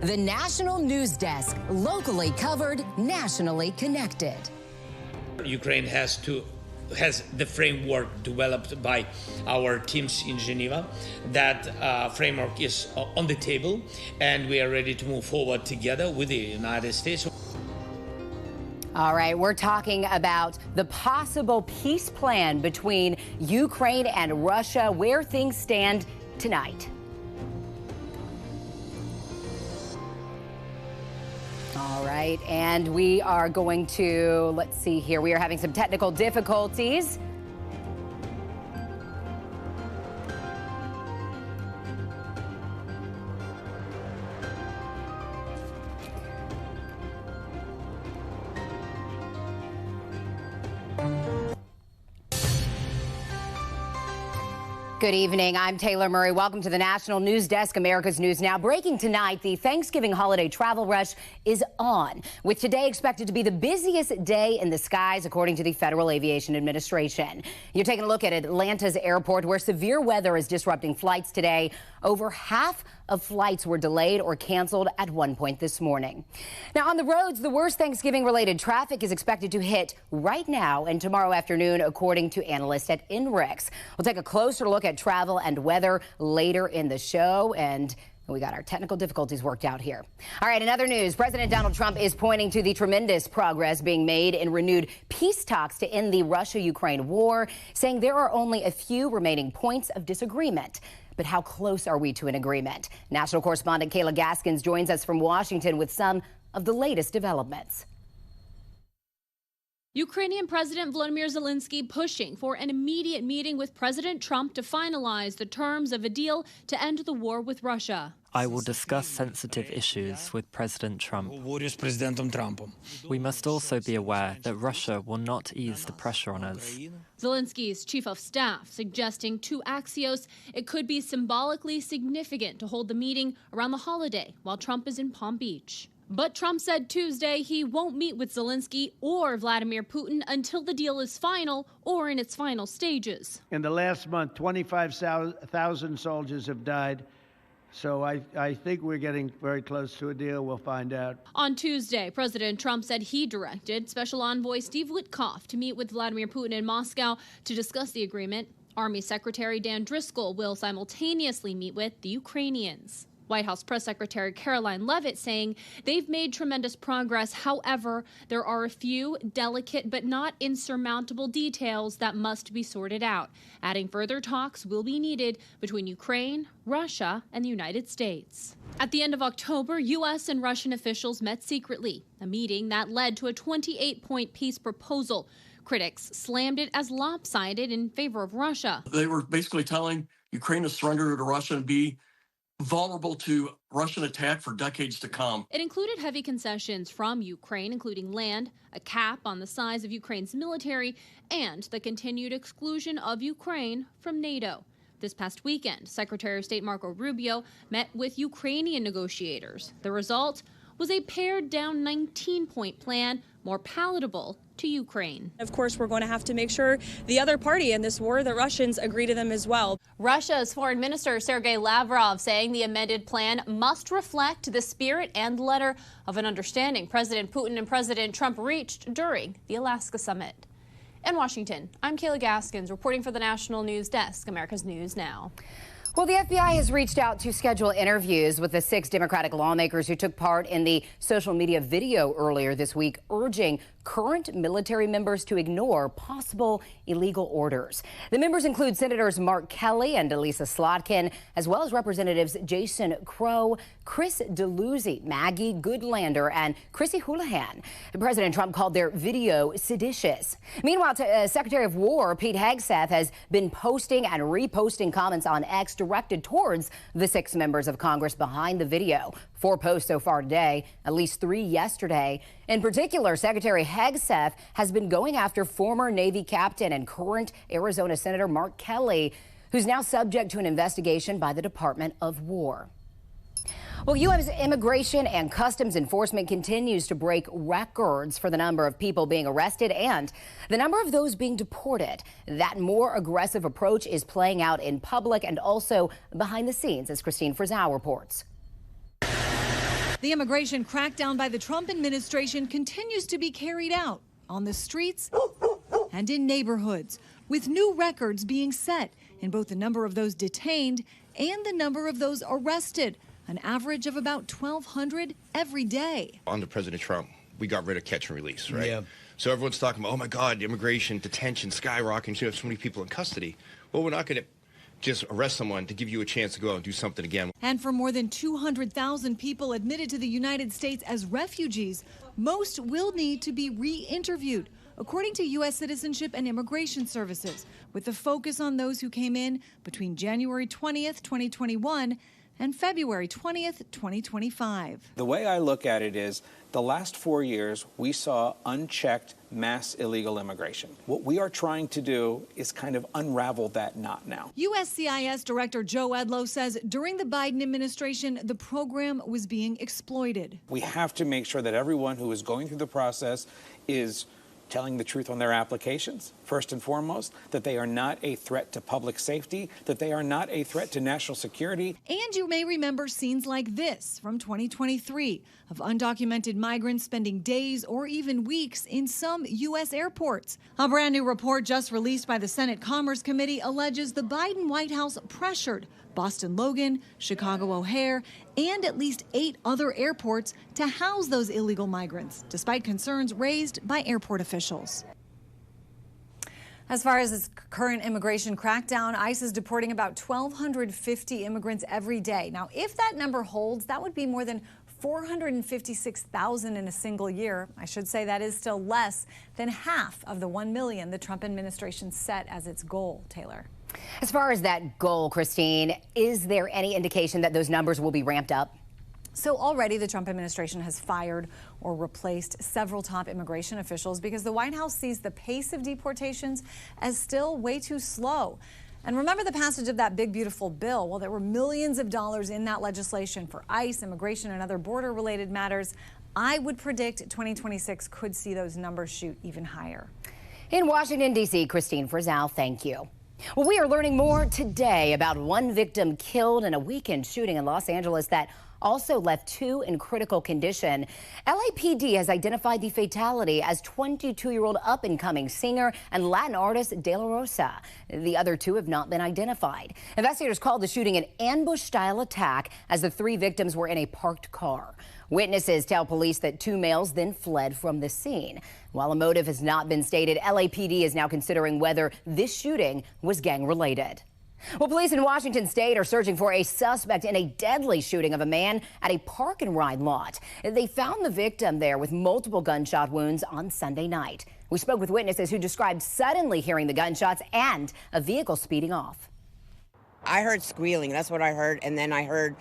The National News Desk, locally covered, nationally connected. Ukraine has the framework developed by our teams in Geneva. That framework is on the table, and we are ready to move forward together with the United States. All right, we're talking about the possible peace plan between Ukraine and Russia, where things stand tonight. All right, and we are going to, let's see here, we are having some technical difficulties. Good evening. I'm Taylor Murray. Welcome to the National News Desk, America's News Now. Breaking tonight, the Thanksgiving holiday travel rush is on, with today expected to be the busiest day in the skies, according to the Federal Aviation Administration. You're taking a look at Atlanta's airport, where severe weather is disrupting flights today. Over half of flights were delayed or canceled at one point this morning. Now, on the roads, the worst Thanksgiving-related traffic is expected to hit right now and tomorrow afternoon, according to analysts at INRIX. We'll take a closer look at travel and weather later in the show, and we got our technical difficulties worked out here. All right, in other news, President Donald Trump is pointing to the tremendous progress being made in renewed peace talks to end the Russia-Ukraine war, saying there are only a few remaining points of disagreement. But how close are we to an agreement? National correspondent Kayla Gaskins joins us from Washington with some of the latest developments. Ukrainian President Volodymyr Zelensky pushing for an immediate meeting with President Trump to finalize the terms of a deal to end the war with Russia. I will discuss sensitive issues with President Trump. We must also be aware that Russia will not ease the pressure on us. Zelensky's chief of staff suggesting to Axios it could be symbolically significant to hold the meeting around the holiday while Trump is in Palm Beach. But Trump said Tuesday he won't meet with Zelensky or Vladimir Putin until the deal is final or in its final stages. In the last month, 25,000 soldiers have died. So I think we're getting very close to a deal. We'll find out. On Tuesday, President Trump said he directed Special Envoy Steve Witkoff to meet with Vladimir Putin in Moscow to discuss the agreement. Army Secretary Dan Driscoll will simultaneously meet with the Ukrainians. White House Press Secretary Caroline Leavitt saying they've made tremendous progress. However, there are a few delicate but not insurmountable details that must be sorted out, adding further talks will be needed between Ukraine, Russia, and the United States. At the end of October, U.S. and Russian officials met secretly, a meeting that led to a 28-point peace proposal. Critics slammed it as lopsided in favor of Russia. They were basically telling Ukraine to surrender to Russia and be vulnerable to Russian attack for decades to come. It included heavy concessions from Ukraine, including land, a cap on the size of Ukraine's military, and the continued exclusion of Ukraine from NATO. This past weekend, Secretary of State Marco Rubio met with Ukrainian negotiators. The result was a pared-down 19-point plan, more palatable to Ukraine. Of course, we're going to have to make sure the other party in this war, the Russians, agree to them as well. Russia's Foreign Minister Sergei Lavrov saying the amended plan must reflect the spirit and letter of an understanding President Putin and President Trump reached during the Alaska summit. In Washington, I'm Kayla Gaskins reporting for the National News Desk, America's News Now. Well, the FBI has reached out to schedule interviews with the 6 Democratic lawmakers who took part in the social media video earlier this week, urging current military members to ignore possible illegal orders. The members include Senators Mark Kelly and Elisa Slotkin, as well as Representatives Jason Crow, Chris DeLuzzi, Maggie Goodlander, and Chrissy Houlihan. President Trump called their video seditious. Meanwhile, Secretary of War Pete Hegseth has been posting and reposting comments on X directed towards the 6 members of Congress behind the video. 4 posts so far today, at least 3 yesterday. In particular, Secretary Hegseth has been going after former Navy captain and current Arizona Senator Mark Kelly, who's now subject to an investigation by the Department of War. Well, U.S. Immigration and Customs Enforcement continues to break records for the number of people being arrested and the number of those being deported. That more aggressive approach is playing out in public and also behind the scenes, as Christine Frizzau reports. The immigration crackdown by the Trump administration continues to be carried out on the streets and in neighborhoods, with new records being set in both the number of those detained and the number of those arrested, an average of about 1,200 every day. Under President Trump, we got rid of catch and release, right? Yeah. So everyone's talking about, oh my God, immigration, detention, skyrocketing, you have so many people in custody. Well, we're not going to just arrest someone to give you a chance to go out and do something again. And for more than 200,000 people admitted to the United States as refugees, most will need to be re-interviewed, according to U.S. Citizenship and Immigration Services, with the focus on those who came in between January 20th, 2021 and February 20th, 2025. The way I look at it is the last 4 years, we saw unchecked mass illegal immigration. What we are trying to do is kind of unravel that knot now. USCIS Director Joe Edlow says during the Biden administration, the program was being exploited. We have to make sure that everyone who is going through the process is telling the truth on their applications, first and foremost, that they are not a threat to public safety, that they are not a threat to national security. And you may remember scenes like this from 2023 of undocumented migrants spending days or even weeks in some U.S. airports. A brand new report just released by the Senate Commerce Committee alleges the Biden White House pressured Boston Logan, Chicago O'Hare, and at least 8 other airports to house those illegal migrants, despite concerns raised by airport officials. As far as its current immigration crackdown, ICE is deporting about 1,250 immigrants every day. Now, if that number holds, that would be more than 456,000 in a single year. I should say that is still less than half of the 1 million the Trump administration set as its goal. Taylor. As far as that goal, Christine, is there any indication that those numbers will be ramped up? So already the Trump administration has fired or replaced several top immigration officials because the White House sees the pace of deportations as still way too slow. And remember the passage of that big, beautiful bill? Well, there were millions of dollars in that legislation for ICE, immigration, and other border-related matters. I would predict 2026 could see those numbers shoot even higher. In Washington, D.C., Christine Frizzell, thank you. Well, we are learning more today about one victim killed in a weekend shooting in Los Angeles that also left 2 in critical condition. LAPD has identified the fatality as 22-year-old up-and-coming singer and Latin artist De La Rosa. The other 2 have not been identified. Investigators called the shooting an ambush-style attack as the 3 victims were in a parked car. Witnesses tell police that 2 males then fled from the scene. While a motive has not been stated, LAPD is now considering whether this shooting was gang-related. Well, police in Washington state are searching for a suspect in a deadly shooting of a man at a park and ride lot. They found the victim there with multiple gunshot wounds on Sunday night. We spoke with witnesses who described suddenly hearing the gunshots and a vehicle speeding off. I heard squealing. That's what I heard. And then I heard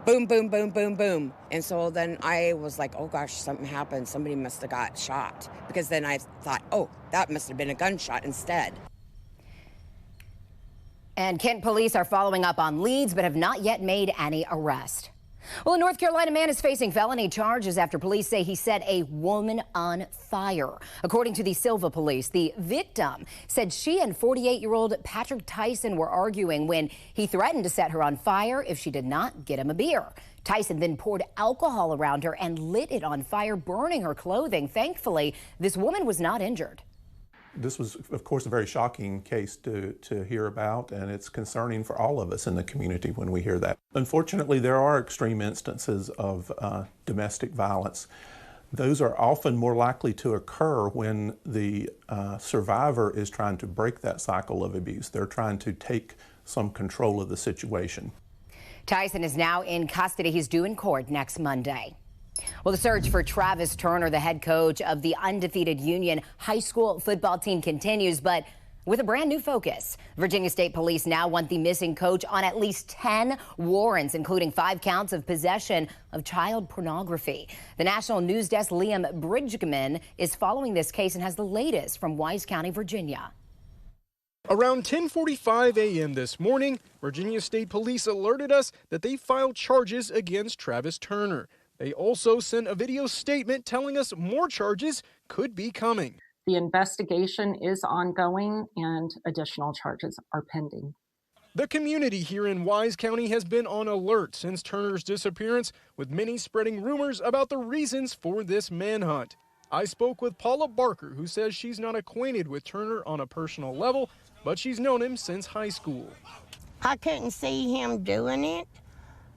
boom, boom, boom, boom, boom. And so then I was like, oh gosh, something happened. Somebody must have got shot. Because then I thought, oh, that must have been a gunshot instead. And Kent police are following up on leads but have not yet made any arrest. Well, a North Carolina man is facing felony charges after police say he set a woman on fire. According to the Silva police, the victim said she and 48-year-old Patrick Tyson were arguing when he threatened to set her on fire if she did not get him a beer. Tyson then poured alcohol around her and lit it on fire, burning her clothing. Thankfully, this woman was not injured. This was, of course, a very shocking case to hear about, and it's concerning for all of us in the community when we hear that. Unfortunately, there are extreme instances of domestic violence. Those are often more likely to occur when the survivor is trying to break that cycle of abuse. They're trying to take some control of the situation. Tyson is now in custody. He's due in court next Monday. Well, the search for Travis Turner, the head coach of the undefeated Union high school football team, continues, but with a brand new focus. Virginia State Police now want the missing coach on at least 10 warrants, including 5 counts of possession of child pornography. The National News Desk Liam Bridgman is following this case and has the latest from Wise County, Virginia. Around 10:45 a.m. this morning, Virginia State Police alerted us that they filed charges against Travis Turner. They also sent a video statement telling us more charges could be coming. The investigation is ongoing and additional charges are pending. The community here in Wise County has been on alert since Turner's disappearance, with many spreading rumors about the reasons for this manhunt. I spoke with Paula Barker, who says she's not acquainted with Turner on a personal level, but she's known him since high school. I couldn't see him doing it,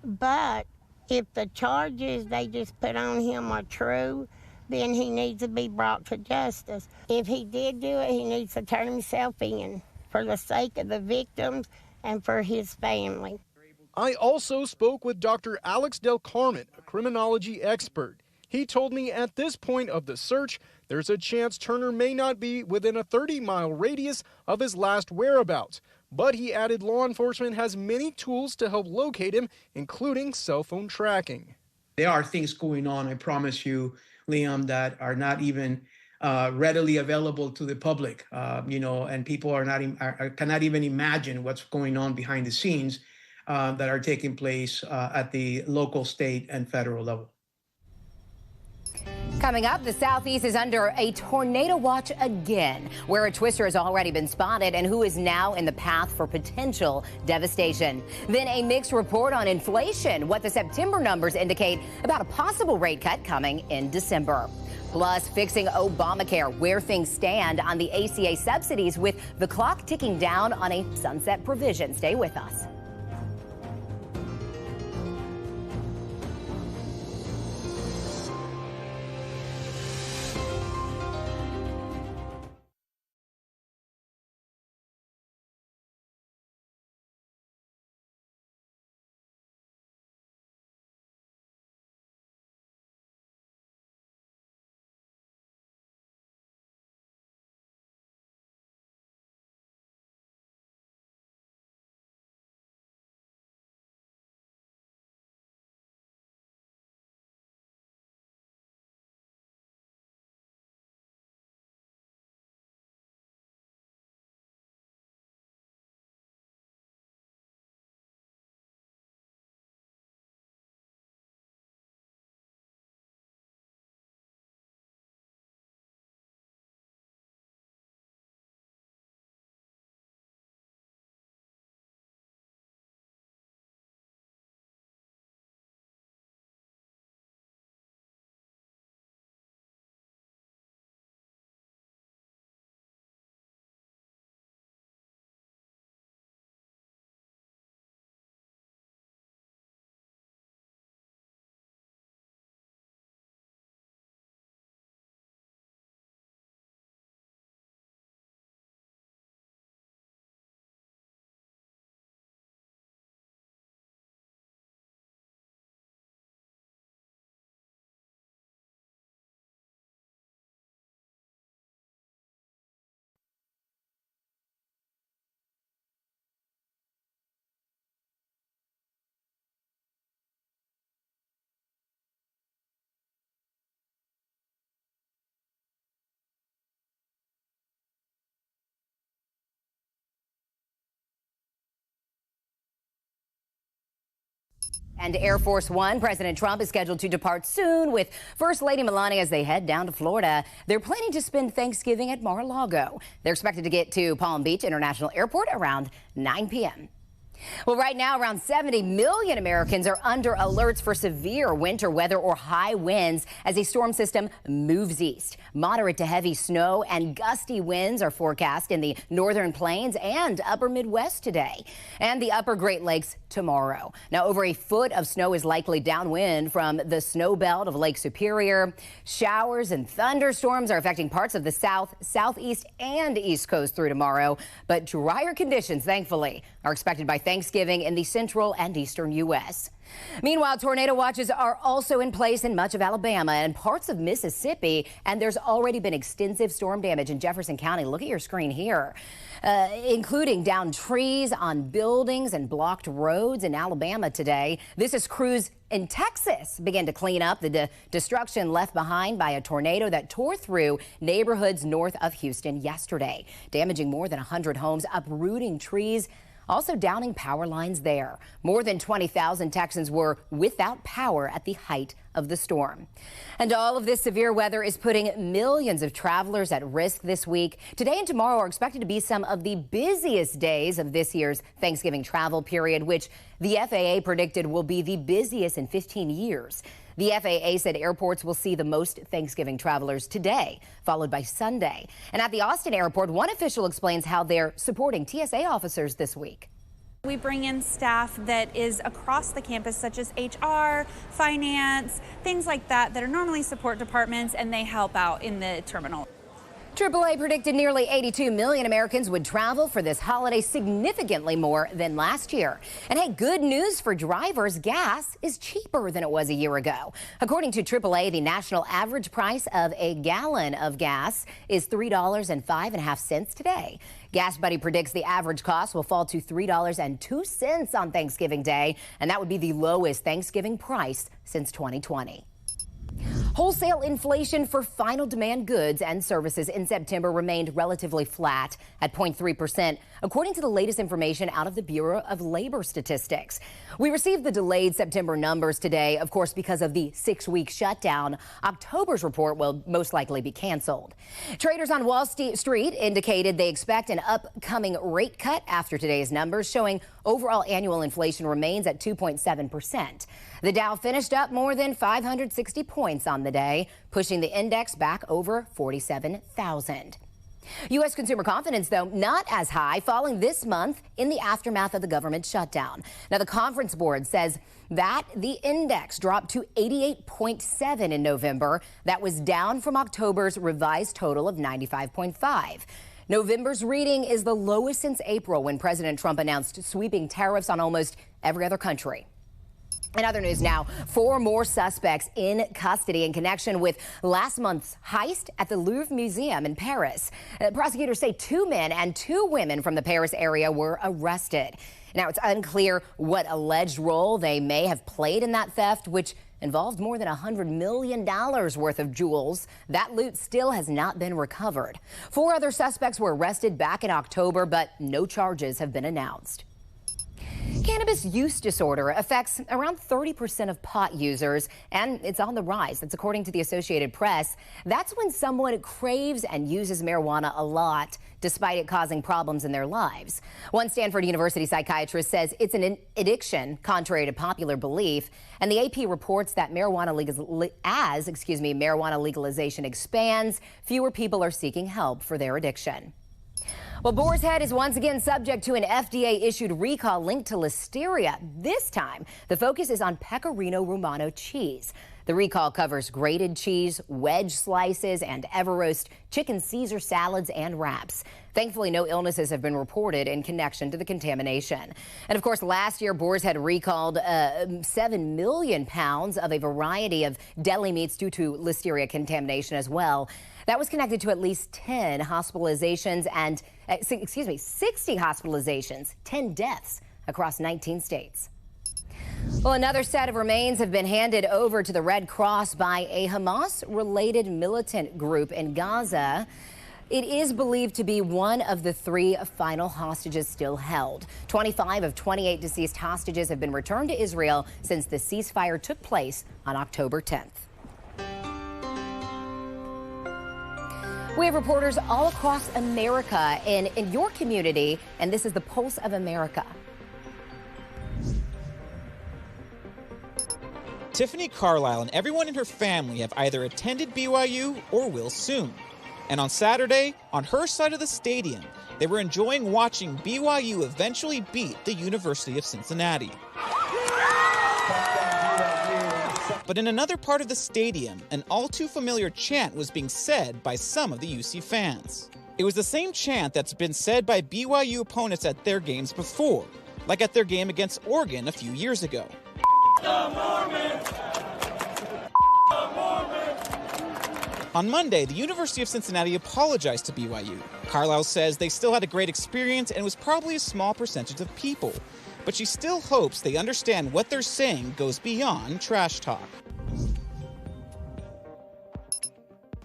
but if the charges they just put on him are true, then he needs to be brought to justice. If he did do it, he needs to turn himself in for the sake of the victims and for his family. I also spoke with Dr. Alex Del Carmen, a criminology expert. He told me at this point of the search, there's a chance Turner may not be within a 30-mile radius of his last whereabouts. But he added law enforcement has many tools to help locate him, including cell phone tracking. There are things going on, I promise you, Liam, that are not even readily available to the public, and people cannot even imagine what's going on behind the scenes that are taking place at the local, state, and federal level. Coming up, the Southeast is under a tornado watch again, where a twister has already been spotted and who is now in the path for potential devastation. Then a mixed report on inflation, what the September numbers indicate about a possible rate cut coming in December. Plus, fixing Obamacare, where things stand on the ACA subsidies with the clock ticking down on a sunset provision. Stay with us. And Air Force One, President Trump is scheduled to depart soon with First Lady Melania as they head down to Florida. They're planning to spend Thanksgiving at Mar-a-Lago. They're expected to get to Palm Beach International Airport around 9 p.m. Well, right now, around 70 million Americans are under alerts for severe winter weather or high winds as a storm system moves east. Moderate to heavy snow and gusty winds are forecast in the northern plains and upper Midwest today, and the upper Great Lakes tomorrow. Now, over a foot of snow is likely downwind from the snow belt of Lake Superior. Showers and thunderstorms are affecting parts of the south, southeast, and east coast through tomorrow, but drier conditions, thankfully, are expected by Thanksgiving in the central and eastern U.S. Meanwhile, tornado watches are also in place in much of Alabama and parts of Mississippi, and there's already been extensive storm damage in Jefferson County. Look at your screen here, including downed trees on buildings and blocked roads in Alabama today. This is crews in Texas began to clean up the destruction left behind by a tornado that tore through neighborhoods north of Houston yesterday, damaging more than 100 homes, uprooting trees also downing power lines there. More than 20,000 Texans were without power at the height of the storm. And all of this severe weather is putting millions of travelers at risk this week. Today and tomorrow are expected to be some of the busiest days of this year's Thanksgiving travel period, which the FAA predicted will be the busiest in 15 years. The FAA said airports will see the most Thanksgiving travelers today, followed by Sunday. And at the Austin airport, one official explains how they're supporting TSA officers this week. We bring in staff that is across the campus, such as HR, finance, things like that are normally support departments, and they help out in the terminal. AAA predicted nearly 82 million Americans would travel for this holiday, significantly more than last year. And hey, good news for drivers, gas is cheaper than it was a year ago. According to AAA, the national average price of a gallon of gas is $3.05 today. Gas Buddy predicts the average cost will fall to $3.02 on Thanksgiving Day, and that would be the lowest Thanksgiving price since 2020. Wholesale inflation for final demand goods and services in September remained relatively flat at 0.3%, according to the latest information out of the Bureau of Labor Statistics. We received the delayed September numbers today, of course, because of the 6-week shutdown. October's report will most likely be canceled. Traders on Wall Street indicated they expect an upcoming rate cut after today's numbers, showing overall annual inflation remains at 2.7%. The Dow finished up more than 560 points on the day, pushing the index back over 47,000. U.S. consumer confidence, though, not as high, falling this month in the aftermath of the government shutdown. Now, the Conference Board says that the index dropped to 88.7 in November. That was down from October's revised total of 95.5. November's reading is the lowest since April, when President Trump announced sweeping tariffs on almost every other country. In other news now, 4 more suspects in custody in connection with last month's heist at the Louvre Museum in Paris. Prosecutors say 2 men and 2 women from the Paris area were arrested. Now, it's unclear what alleged role they may have played in that theft, which involved more than $100 million worth of jewels. That loot still has not been recovered. 4 other suspects were arrested back in October, but no charges have been announced. Cannabis use disorder affects around 30% of pot users, and it's on the rise. That's according to the Associated Press. That's when someone craves and uses marijuana a lot, despite it causing problems in their lives. One Stanford University psychiatrist says it's an addiction, contrary to popular belief. And the AP reports that marijuana legalization expands, fewer people are seeking help for their addiction. Well, Boar's Head is once again subject to an FDA-issued recall linked to listeria. This time, the focus is on Pecorino Romano cheese. The recall covers grated cheese, wedge slices, and Everroast chicken Caesar salads and wraps. Thankfully, no illnesses have been reported in connection to the contamination. And of course, last year, Boar's Head recalled 7 million pounds of a variety of deli meats due to listeria contamination as well. That was connected to at least 10 hospitalizations and, 60 hospitalizations, 10 deaths across 19 states. Well, another set of remains have been handed over to the Red Cross by a Hamas-related militant group in Gaza. It is believed to be one of the 3 final hostages still held. 25 of 28 deceased hostages have been returned to Israel since the ceasefire took place on October 10th. We have reporters all across America in your community, and this is the Pulse of America. Tiffany Carlisle and everyone in her family have either attended BYU or will soon. And on Saturday, on her side of the stadium, they were enjoying watching BYU eventually beat the University of Cincinnati. But in another part of the stadium, an all-too-familiar chant was being said by some of the UC fans. It was the same chant that's been said by BYU opponents at their games before, like at their game against Oregon a few years ago. The Mormons! The Mormons! On Monday, the University of Cincinnati apologized to BYU. Carlisle says they still had a great experience and it was probably a small percentage of people. But she still hopes they understand what they're saying goes beyond trash talk.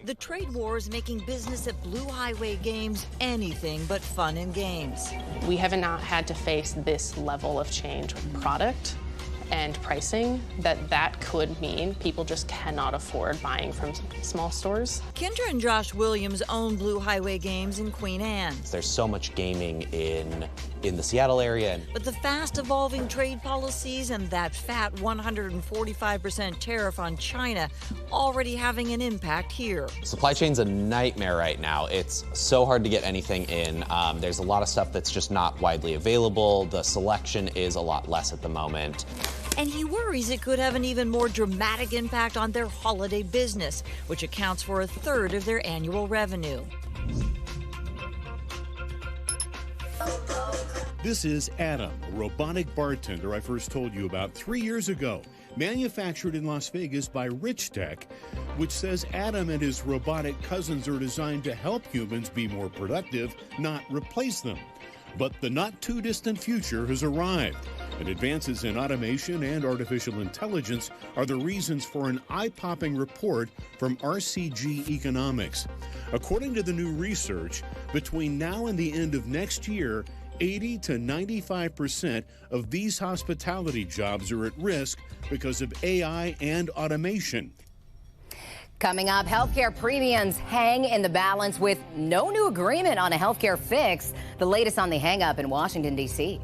The trade war is making business at Blue Highway Games anything but fun and games. We have not had to face this level of change with product and pricing that could mean people just cannot afford buying from small stores. Kendra and Josh Williams own Blue Highway Games in Queen Anne. There's so much gaming in the Seattle area. But the fast evolving trade policies and that fat 145% tariff on China already having an impact here. Supply chain's a nightmare right now. It's so hard to get anything in. There's a lot of stuff that's just not widely available. The selection is a lot less at the moment. And he worries it could have an even more dramatic impact on their holiday business, which accounts for 1/3 of their annual revenue. This is Adam, a robotic bartender I first told you about 3 years ago, manufactured in Las Vegas by Rich Tech, which says Adam and his robotic cousins are designed to help humans be more productive, not replace them. But the not-too-distant future has arrived, and advances in automation and artificial intelligence are the reasons for an eye-popping report from RCG Economics. According to the new research, between now and the end of next year, 80 to 95% of these hospitality jobs are at risk because of AI and automation. Coming up, healthcare premiums hang in the balance with no new agreement on a healthcare fix. The latest on the hang-up in Washington, D.C.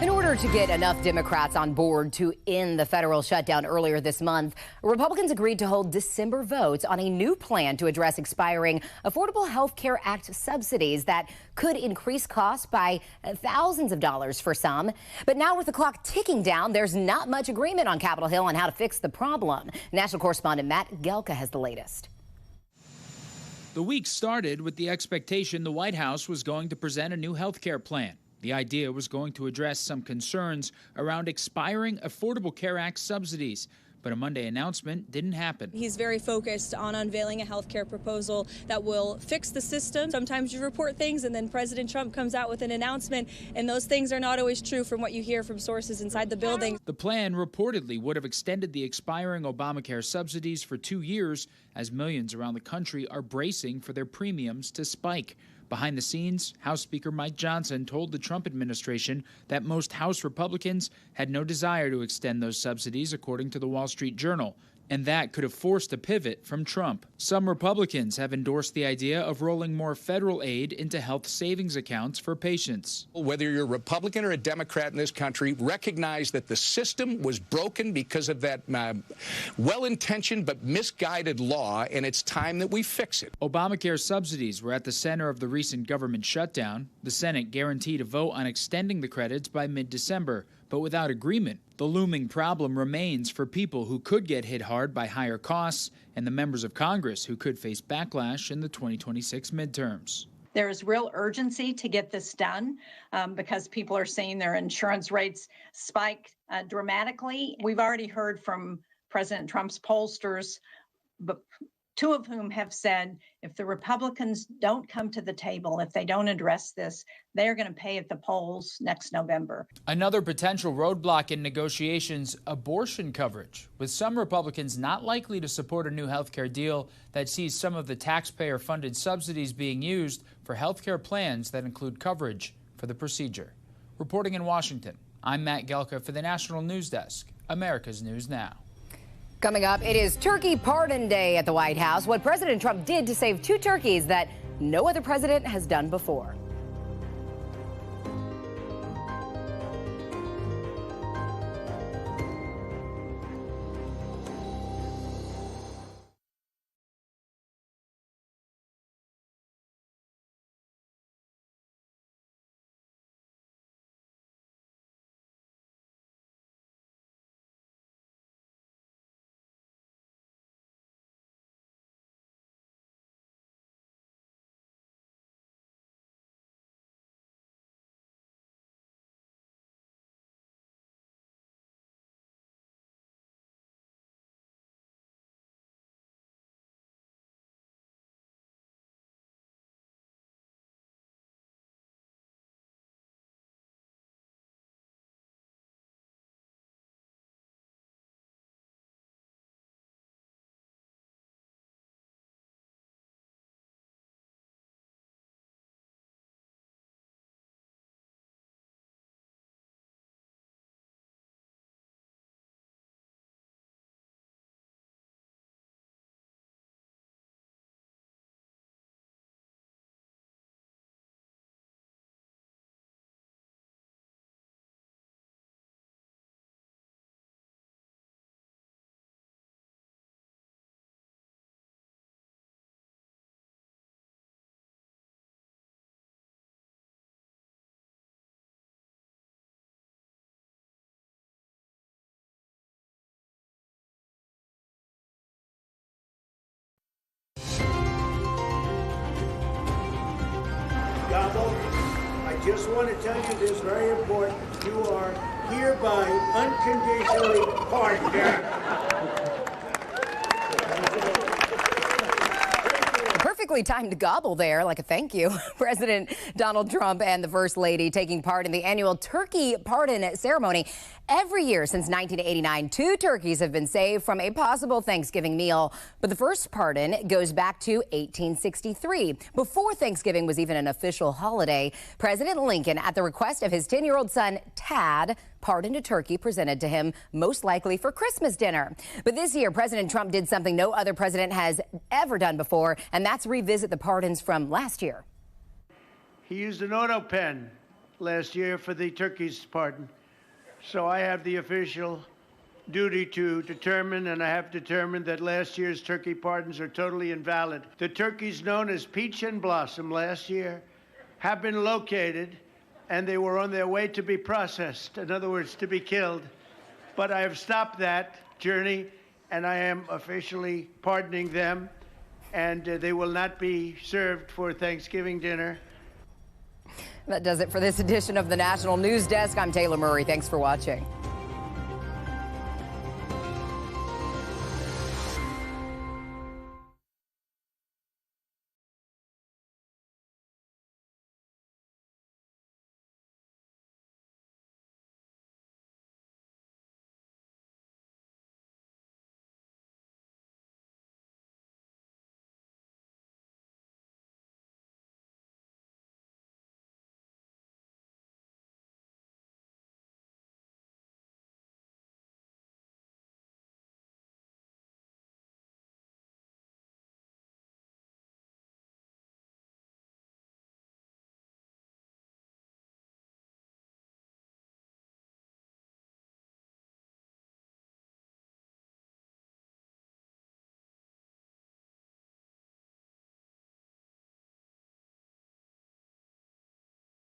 In order to get enough Democrats on board to end the federal shutdown earlier this month, Republicans agreed to hold December votes on a new plan to address expiring Affordable Health Care Act subsidies that could increase costs by thousands of dollars for some. But now with the clock ticking down, there's not much agreement on Capitol Hill on how to fix the problem. National correspondent Matt Gelka has the latest. The week started with the expectation the White House was going to present a new health care plan. The idea was going to address some concerns around expiring Affordable Care Act subsidies, but a Monday announcement didn't happen. He's very focused on unveiling a health care proposal that will fix the system. Sometimes you report things and then President Trump comes out with an announcement, and those things are not always true from what you hear from sources inside the building. The plan reportedly would have extended the expiring Obamacare subsidies for 2 years, as millions around the country are bracing for their premiums to spike. Behind the scenes, House Speaker Mike Johnson told the Trump administration that most House Republicans had no desire to extend those subsidies, according to the Wall Street Journal, and that could have forced a pivot from Trump. Some Republicans have endorsed the idea of rolling more federal aid into health savings accounts for patients. Whether you're a Republican or a Democrat in this country, recognize that the system was broken because of that well-intentioned but misguided law, and it's time that we fix it. Obamacare subsidies were at the center of the recent government shutdown. The Senate guaranteed a vote on extending the credits by mid-December, but without agreement. The looming problem remains for people who could get hit hard by higher costs and the members of Congress who could face backlash in the 2026 midterms. There is real urgency to get this done because people are seeing their insurance rates spike dramatically. We've already heard from President Trump's pollsters, but two of whom have said if the Republicans don't come to the table, if they don't address this, they're going to pay at the polls next November. Another potential roadblock in negotiations, abortion coverage, with some Republicans not likely to support a new health care deal that sees some of the taxpayer-funded subsidies being used for health care plans that include coverage for the procedure. Reporting in Washington, I'm Matt Gelka for the National News Desk, America's News Now. Coming up, it is Turkey Pardon Day at the White House. What President Trump did to save 2 turkeys that no other president has done before. I just want to tell you this, very important. You are hereby unconditionally pardoned. Perfectly timed gobble there, like a thank you. President Donald Trump and the First Lady taking part in the annual Turkey Pardon ceremony. Every year since 1989, 2 turkeys have been saved from a possible Thanksgiving meal. But the first pardon goes back to 1863. Before Thanksgiving was even an official holiday, President Lincoln, at the request of his 10-year-old son, Tad, pardoned a turkey presented to him, most likely for Christmas dinner. But this year, President Trump did something no other president has ever done before, and that's revisit the pardons from last year. He used an auto pen last year for the turkey's pardon. So I have the official duty to determine, and I have determined that last year's turkey pardons are totally invalid. The turkeys known as Peach and Blossom last year have been located, and they were on their way to be processed, in other words, to be killed. But I have stopped that journey, and I am officially pardoning them, and they will not be served for Thanksgiving dinner. That does it for this edition of the National News Desk. I'm Taylor Murray. Thanks for watching.